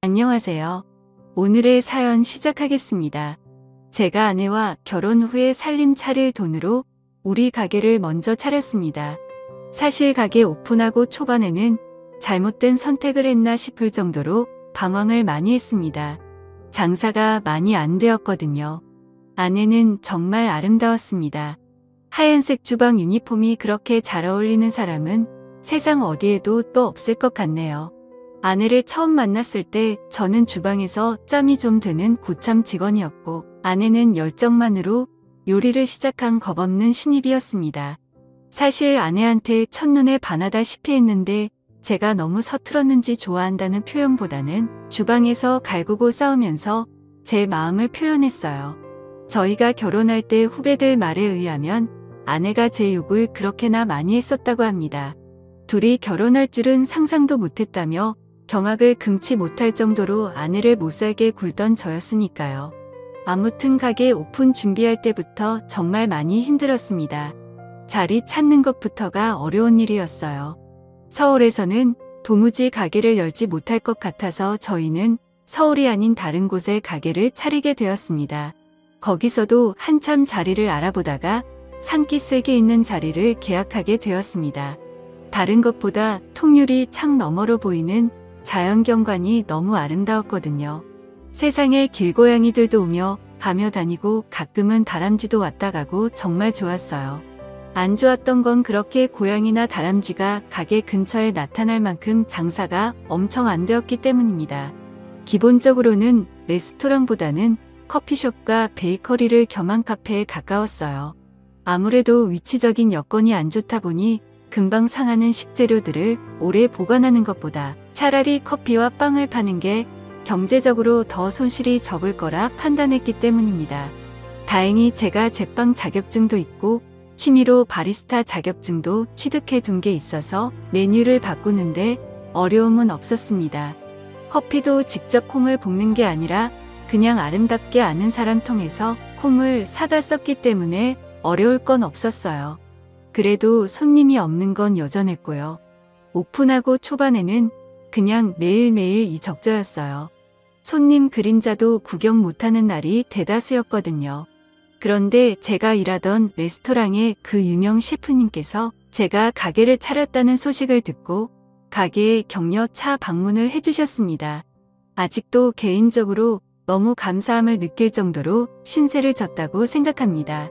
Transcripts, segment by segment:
안녕하세요. 오늘의 사연 시작하겠습니다. 제가 아내와 결혼 후에 살림 차릴 돈으로 우리 가게를 먼저 차렸습니다. 사실 가게 오픈하고 초반에는 잘못된 선택을 했나 싶을 정도로 방황을 많이 했습니다. 장사가 많이 안 되었거든요. 아내는 정말 아름다웠습니다. 하얀색 주방 유니폼이 그렇게 잘 어울리는 사람은 세상 어디에도 또 없을 것 같네요. 아내를 처음 만났을 때 저는 주방에서 짬이 좀 되는 고참 직원이었고 아내는 열정만으로 요리를 시작한 겁없는 신입이었습니다. 사실 아내한테 첫눈에 반하다시피 했는데 제가 너무 서툴었는지 좋아한다는 표현보다는 주방에서 갈구고 싸우면서 제 마음을 표현했어요. 저희가 결혼할 때 후배들 말에 의하면 아내가 제 욕을 그렇게나 많이 했었다고 합니다. 둘이 결혼할 줄은 상상도 못했다며 경악을 금치 못할 정도로 아내를 못살게 굴던 저였으니까요. 아무튼 가게 오픈 준비할 때부터 정말 많이 힘들었습니다. 자리 찾는 것부터가 어려운 일이었어요. 서울에서는 도무지 가게를 열지 못할 것 같아서 저희는 서울이 아닌 다른 곳에 가게를 차리게 되었습니다. 거기서도 한참 자리를 알아보다가 산기슭에 있는 자리를 계약하게 되었습니다. 다른 것보다 통유리 창 너머로 보이는 자연경관이 너무 아름다웠거든요. 세상에 길고양이들도 오며 가며 다니고 가끔은 다람쥐도 왔다 가고 정말 좋았어요. 안 좋았던 건 그렇게 고양이나 다람쥐가 가게 근처에 나타날 만큼 장사가 엄청 안 되었기 때문입니다. 기본적으로는 레스토랑보다는 커피숍과 베이커리를 겸한 카페에 가까웠어요. 아무래도 위치적인 여건이 안 좋다 보니 금방 상하는 식재료들을 오래 보관하는 것보다 차라리 커피와 빵을 파는 게 경제적으로 더 손실이 적을 거라 판단했기 때문입니다. 다행히 제가 제빵 자격증도 있고 취미로 바리스타 자격증도 취득해 둔 게 있어서 메뉴를 바꾸는데 어려움은 없었습니다. 커피도 직접 콩을 볶는 게 아니라 그냥 아름답게 아는 사람 통해서 콩을 사다 썼기 때문에 어려울 건 없었어요. 그래도 손님이 없는 건 여전했고요. 오픈하고 초반에는 그냥 매일매일 이적저였어요. 손님 그림자도 구경 못하는 날이 대다수였거든요. 그런데 제가 일하던 레스토랑의 그 유명 셰프님께서 제가 가게를 차렸다는 소식을 듣고 가게에 격려차 방문을 해주셨습니다. 아직도 개인적으로 너무 감사함을 느낄 정도로 신세를 졌다고 생각합니다.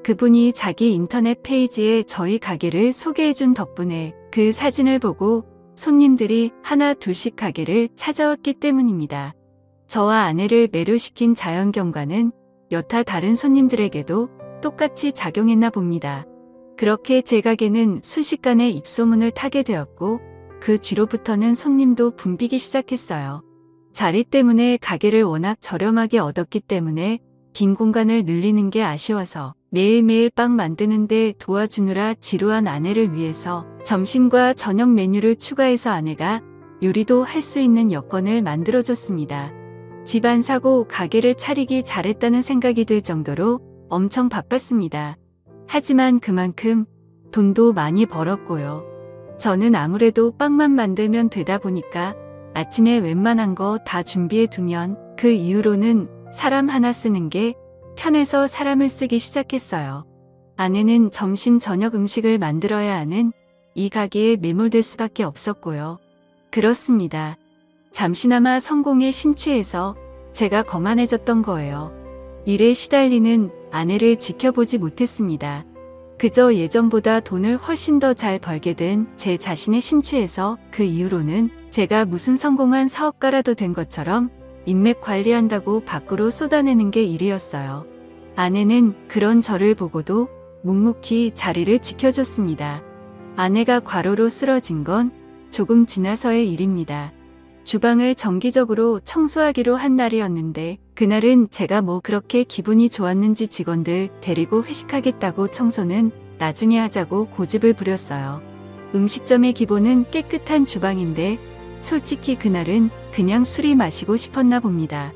그분이 자기 인터넷 페이지에 저희 가게를 소개해준 덕분에 그 사진을 보고 손님들이 하나 둘씩 가게를 찾아왔기 때문입니다. 저와 아내를 매료시킨 자연경관은 여타 다른 손님들에게도 똑같이 작용했나 봅니다. 그렇게 제 가게는 순식간에 입소문을 타게 되었고 그 뒤로부터는 손님도 붐비기 시작했어요. 자리 때문에 가게를 워낙 저렴하게 얻었기 때문에 빈 공간을 늘리는 게 아쉬워서 매일매일 빵 만드는데 도와주느라 지루한 아내를 위해서 점심과 저녁 메뉴를 추가해서 아내가 요리도 할 수 있는 여건을 만들어줬습니다. 집 안 사고 가게를 차리기 잘했다는 생각이 들 정도로 엄청 바빴습니다. 하지만 그만큼 돈도 많이 벌었고요. 저는 아무래도 빵만 만들면 되다 보니까 아침에 웬만한 거 다 준비해 두면 그 이후로는 사람 하나 쓰는 게 편해서 사람을 쓰기 시작했어요. 아내는 점심 저녁 음식을 만들어야 하는 이 가게에 매몰될 수밖에 없었고요. 그렇습니다. 잠시나마 성공에 심취해서 제가 거만해졌던 거예요. 일에 시달리는 아내를 지켜보지 못했습니다. 그저 예전보다 돈을 훨씬 더 잘 벌게 된 제 자신에 심취해서 그 이후로는 제가 무슨 성공한 사업가라도 된 것처럼 인맥 관리한다고 밖으로 쏟아내는 게 일이었어요. 아내는 그런 저를 보고도 묵묵히 자리를 지켜줬습니다. 아내가 과로로 쓰러진 건 조금 지나서의 일입니다. 주방을 정기적으로 청소하기로 한 날이었는데 그날은 제가 뭐 그렇게 기분이 좋았는지 직원들 데리고 회식하겠다고 청소는 나중에 하자고 고집을 부렸어요. 음식점의 기본은 깨끗한 주방인데 솔직히 그날은 그냥 술이 마시고 싶었나 봅니다.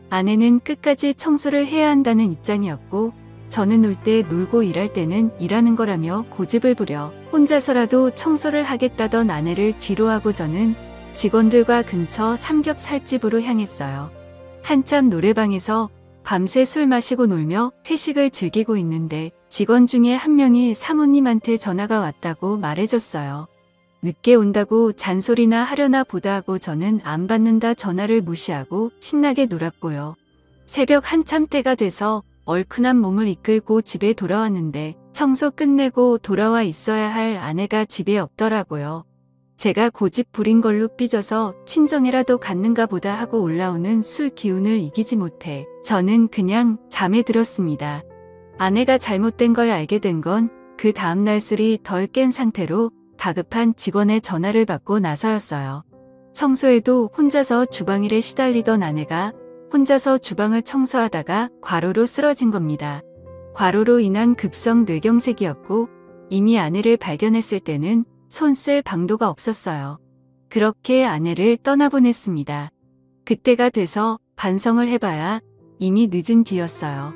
아내는 끝까지 청소를 해야 한다는 입장이었고 저는 놀 때 놀고 일할 때는 일하는 거라며 고집을 부려 혼자서라도 청소를 하겠다던 아내를 뒤로하고 저는 직원들과 근처 삼겹살집으로 향했어요. 한참 노래방에서 밤새 술 마시고 놀며 회식을 즐기고 있는데 직원 중에 한 명이 사모님한테 전화가 왔다고 말해줬어요. 늦게 온다고 잔소리나 하려나 보다 하고 저는 안 받는다 전화를 무시하고 신나게 놀았고요. 새벽 한참 때가 돼서 얼큰한 몸을 이끌고 집에 돌아왔는데 청소 끝내고 돌아와 있어야 할 아내가 집에 없더라고요. 제가 고집 부린 걸로 삐져서 친정이라도 갔는가 보다 하고 올라오는 술 기운을 이기지 못해 저는 그냥 잠에 들었습니다. 아내가 잘못된 걸 알게 된 건 그 다음날 술이 덜 깬 상태로 다급한 직원의 전화를 받고 나서였어요. 청소에도 혼자서 주방일에 시달리던 아내가 혼자서 주방을 청소하다가 과로로 쓰러진 겁니다. 과로로 인한 급성 뇌경색이었고 이미 아내를 발견했을 때는 손 쓸 방도가 없었어요. 그렇게 아내를 떠나보냈습니다. 그때가 돼서 반성을 해봐야 이미 늦은 뒤였어요.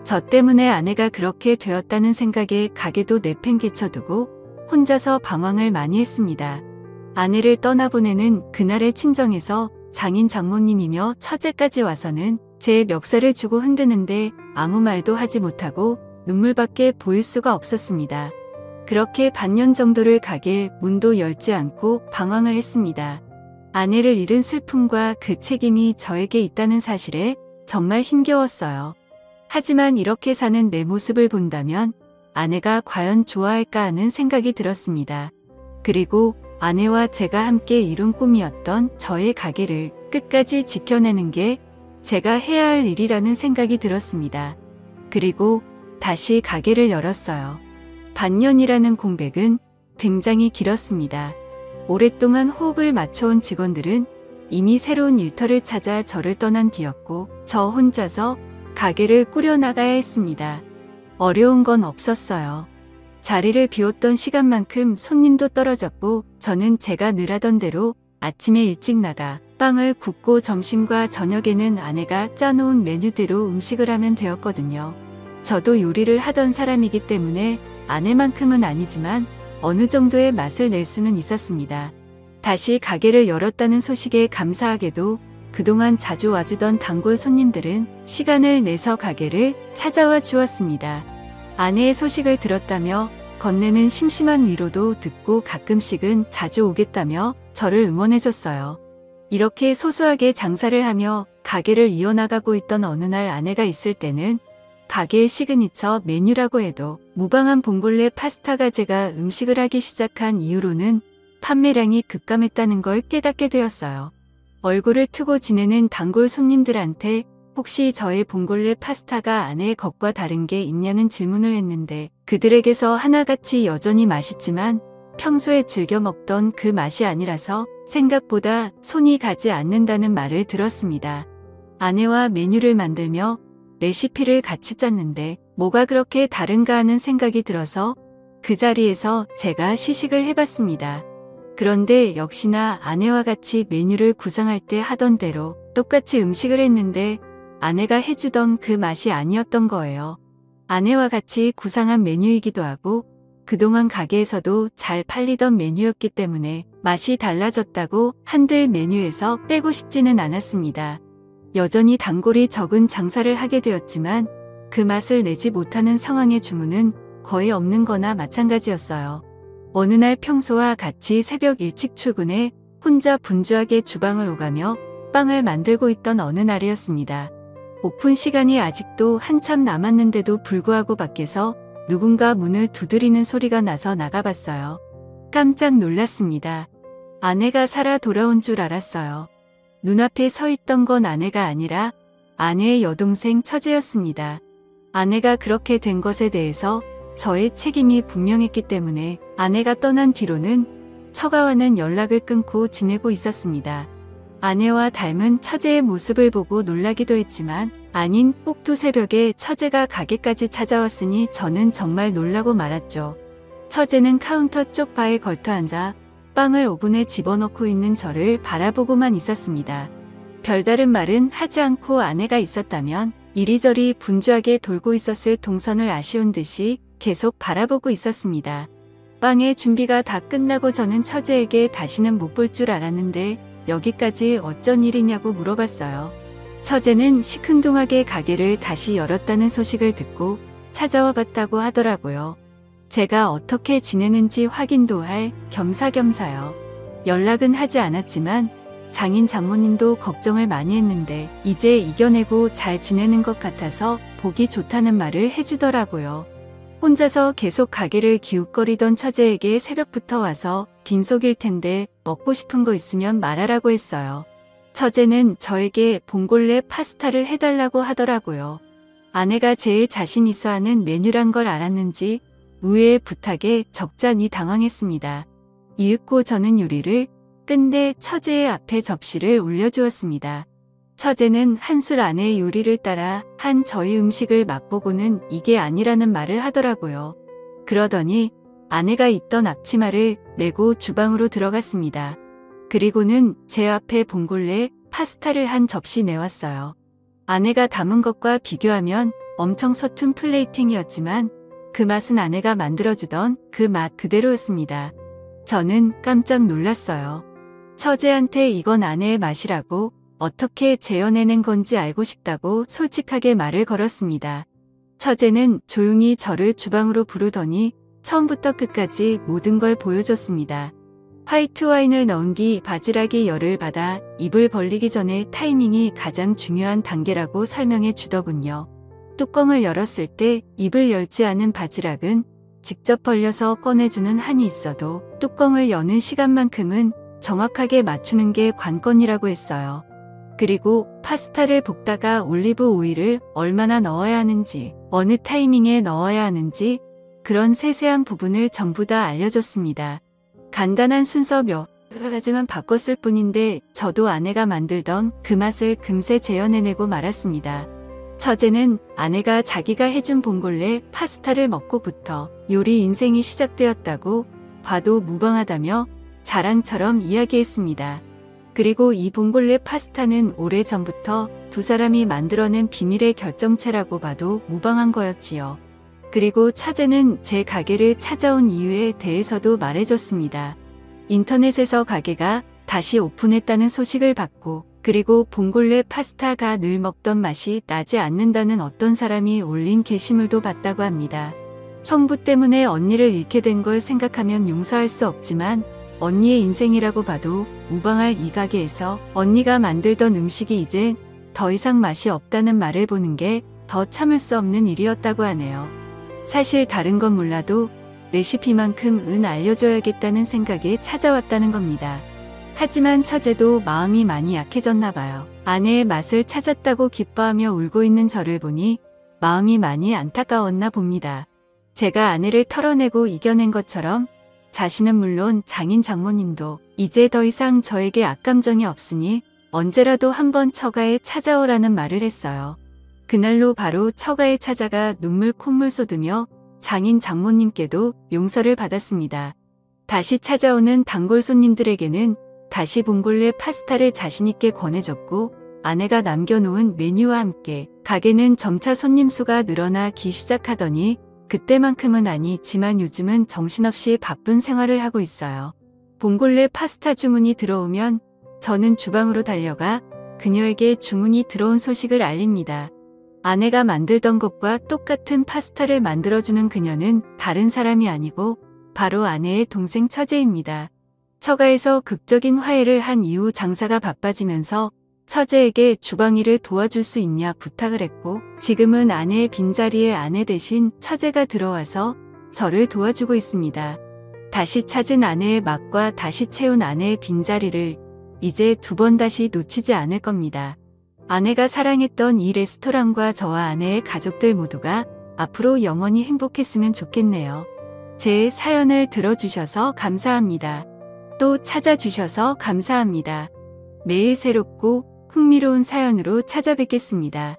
저 때문에 아내가 그렇게 되었다는 생각에 가게도 내팽개쳐두고 혼자서 방황을 많이 했습니다. 아내를 떠나보내는 그날의 친정에서 장인 장모님이며 처제까지 와서는 제 멱살을 주고 흔드는데 아무 말도 하지 못하고 눈물밖에 보일 수가 없었습니다. 그렇게 반년 정도를 가게 문도 열지 않고 방황을 했습니다. 아내를 잃은 슬픔과 그 책임이 저에게 있다는 사실에 정말 힘겨웠어요. 하지만 이렇게 사는 내 모습을 본다면 아내가 과연 좋아할까 하는 생각이 들었습니다. 그리고 아내와 제가 함께 이룬 꿈이었던 저의 가게를 끝까지 지켜내는 게 제가 해야 할 일이라는 생각이 들었습니다. 그리고 다시 가게를 열었어요. 반년이라는 공백은 굉장히 길었습니다. 오랫동안 호흡을 맞춰온 직원들은 이미 새로운 일터를 찾아 저를 떠난 뒤였고 저 혼자서 가게를 꾸려나가야 했습니다. 어려운 건 없었어요. 자리를 비웠던 시간만큼 손님도 떨어졌고 저는 제가 늘 하던 대로 아침에 일찍 나가 빵을 굽고 점심과 저녁에는 아내가 짜놓은 메뉴대로 음식을 하면 되었거든요. 저도 요리를 하던 사람이기 때문에 아내만큼은 아니지만 어느 정도의 맛을 낼 수는 있었습니다. 다시 가게를 열었다는 소식에 감사하게도 그동안 자주 와주던 단골 손님들은 시간을 내서 가게를 찾아와 주었습니다. 아내의 소식을 들었다며 건네는 심심한 위로도 듣고 가끔씩은 자주 오겠다며 저를 응원해줬어요. 이렇게 소소하게 장사를 하며 가게를 이어나가고 있던 어느 날 아내가 있을 때는 가게의 시그니처 메뉴라고 해도 무방한 봉골레 파스타가 제가 음식을 하기 시작한 이후로는 판매량이 급감했다는 걸 깨닫게 되었어요. 얼굴을 트고 지내는 단골 손님들한테 혹시 저의 봉골레 파스타가 아내의 것과 다른 게 있냐는 질문을 했는데 그들에게서 하나같이 여전히 맛있지만 평소에 즐겨 먹던 그 맛이 아니라서 생각보다 손이 가지 않는다는 말을 들었습니다. 아내와 메뉴를 만들며 레시피를 같이 짰는데 뭐가 그렇게 다른가 하는 생각이 들어서 그 자리에서 제가 시식을 해봤습니다. 그런데 역시나 아내와 같이 메뉴를 구상할 때 하던 대로 똑같이 음식을 했는데 아내가 해주던 그 맛이 아니었던 거예요. 아내와 같이 구상한 메뉴이기도 하고 그동안 가게에서도 잘 팔리던 메뉴였기 때문에 맛이 달라졌다고 한들 메뉴에서 빼고 싶지는 않았습니다. 여전히 단골이 적은 장사를 하게 되었지만 그 맛을 내지 못하는 상황의 주문은 거의 없는 거나 마찬가지였어요. 어느 날 평소와 같이 새벽 일찍 출근해 혼자 분주하게 주방을 오가며 빵을 만들고 있던 어느 날이었습니다. 오픈 시간이 아직도 한참 남았는데도 불구하고 밖에서 누군가 문을 두드리는 소리가 나서 나가봤어요. 깜짝 놀랐습니다. 아내가 살아 돌아온 줄 알았어요. 눈앞에 서 있던 건 아내가 아니라 아내의 여동생 처제였습니다. 아내가 그렇게 된 것에 대해서 저의 책임이 분명했기 때문에 아내가 떠난 뒤로는 처가와는 연락을 끊고 지내고 있었습니다. 아내와 닮은 처제의 모습을 보고 놀라기도 했지만 아닌 꼭두 새벽에 처제가 가게까지 찾아왔으니 저는 정말 놀라고 말았죠. 처제는 카운터 쪽 바에 걸터앉아 빵을 오븐에 집어넣고 있는 저를 바라보고만 있었습니다. 별다른 말은 하지 않고 아내가 있었다면 이리저리 분주하게 돌고 있었을 동선을 아쉬운 듯이 계속 바라보고 있었습니다. 빵의 준비가 다 끝나고 저는 처제에게 다시는 못 볼 줄 알았는데 여기까지 어쩐 일이냐고 물어봤어요. 처제는 시큰둥하게 가게를 다시 열었다는 소식을 듣고 찾아와 봤다고 하더라고요. 제가 어떻게 지내는지 확인도 할 겸사겸사요. 연락은 하지 않았지만 장인 장모님도 걱정을 많이 했는데 이제 이겨내고 잘 지내는 것 같아서 보기 좋다는 말을 해주더라고요. 혼자서 계속 가게를 기웃거리던 처제에게 새벽부터 와서 빈속일 텐데 먹고 싶은 거 있으면 말하라고 했어요. 처제는 저에게 봉골레 파스타를 해달라고 하더라고요. 아내가 제일 자신 있어 하는 메뉴란 걸 알았는지 의외의 부탁에 적잖이 당황했습니다. 이윽고 저는 요리를 끝내 처제의 앞에 접시를 올려주었습니다. 처제는 한술 아내의 요리를 따라 한 저희 음식을 맛보고는 이게 아니라는 말을 하더라고요. 그러더니 아내가 입던 앞치마를 메고 주방으로 들어갔습니다. 그리고는 제 앞에 봉골레 파스타를 한 접시 내왔어요. 아내가 담은 것과 비교하면 엄청 서툰 플레이팅이었지만 그 맛은 아내가 만들어주던 그 맛 그대로였습니다. 저는 깜짝 놀랐어요. 처제한테 이건 아내의 맛이라고 어떻게 재현해낸 건지 알고 싶다고 솔직하게 말을 걸었습니다. 처제는 조용히 저를 주방으로 부르더니 처음부터 끝까지 모든 걸 보여줬습니다. 화이트 와인을 넣은 뒤 바지락이 열을 받아 입을 벌리기 전에 타이밍이 가장 중요한 단계라고 설명해 주더군요. 뚜껑을 열었을 때 입을 열지 않은 바지락은 직접 벌려서 꺼내주는 한이 있어도 뚜껑을 여는 시간만큼은 정확하게 맞추는 게 관건이라고 했어요. 그리고 파스타를 볶다가 올리브 오일을 얼마나 넣어야 하는지, 어느 타이밍에 넣어야 하는지 그런 세세한 부분을 전부 다 알려줬습니다. 간단한 순서 몇 가지만 바꿨을 뿐인데 저도 아내가 만들던 그 맛을 금세 재현해내고 말았습니다. 처제는 아내가 자기가 해준 봉골레 파스타를 먹고부터 요리 인생이 시작되었다고 봐도 무방하다며 자랑처럼 이야기했습니다. 그리고 이 봉골레 파스타는 오래전부터 두 사람이 만들어낸 비밀의 결정체라고 봐도 무방한 거였지요. 그리고 처제는 제 가게를 찾아온 이유에 대해서도 말해줬습니다. 인터넷에서 가게가 다시 오픈했다는 소식을 받고 그리고 봉골레 파스타가 늘 먹던 맛이 나지 않는다는 어떤 사람이 올린 게시물도 봤다고 합니다. 형부 때문에 언니를 잃게 된 걸 생각하면 용서할 수 없지만 언니의 인생이라고 봐도 무방할 이 가게에서 언니가 만들던 음식이 이제 더 이상 맛이 없다는 말을 보는 게 더 참을 수 없는 일이었다고 하네요. 사실 다른 건 몰라도 레시피만큼은 알려줘야겠다는 생각에 찾아왔다는 겁니다. 하지만 처제도 마음이 많이 약해졌나 봐요. 아내의 맛을 찾았다고 기뻐하며 울고 있는 저를 보니 마음이 많이 안타까웠나 봅니다. 제가 아내를 털어내고 이겨낸 것처럼 자신은 물론 장인 장모님도 이제 더 이상 저에게 악감정이 없으니 언제라도 한번 처가에 찾아오라는 말을 했어요. 그날로 바로 처가에 찾아가 눈물 콧물 쏟으며 장인 장모님께도 용서를 받았습니다. 다시 찾아오는 단골 손님들에게는 다시 봉골레 파스타를 자신있게 권해줬고 아내가 남겨놓은 메뉴와 함께 가게는 점차 손님 수가 늘어나기 시작하더니 그때만큼은 아니지만 요즘은 정신없이 바쁜 생활을 하고 있어요. 봉골레 파스타 주문이 들어오면 저는 주방으로 달려가 그녀에게 주문이 들어온 소식을 알립니다. 아내가 만들던 것과 똑같은 파스타를 만들어주는 그녀는 다른 사람이 아니고 바로 아내의 동생 처제입니다. 처가에서 극적인 화해를 한 이후 장사가 바빠지면서 처제에게 주방 일을 도와줄 수 있냐 부탁을 했고 지금은 아내의 빈자리에 아내 대신 처제가 들어와서 저를 도와주고 있습니다. 다시 찾은 아내의 맛과 다시 채운 아내의 빈자리를 이제 두 번 다시 놓치지 않을 겁니다. 아내가 사랑했던 이 레스토랑과 저와 아내의 가족들 모두가 앞으로 영원히 행복했으면 좋겠네요. 제 사연을 들어주셔서 감사합니다. 또 찾아주셔서 감사합니다. 매일 새롭고 흥미로운 사연으로 찾아뵙겠습니다.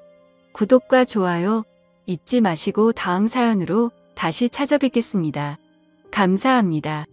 구독과 좋아요 잊지 마시고 다음 사연으로 다시 찾아뵙겠습니다. 감사합니다.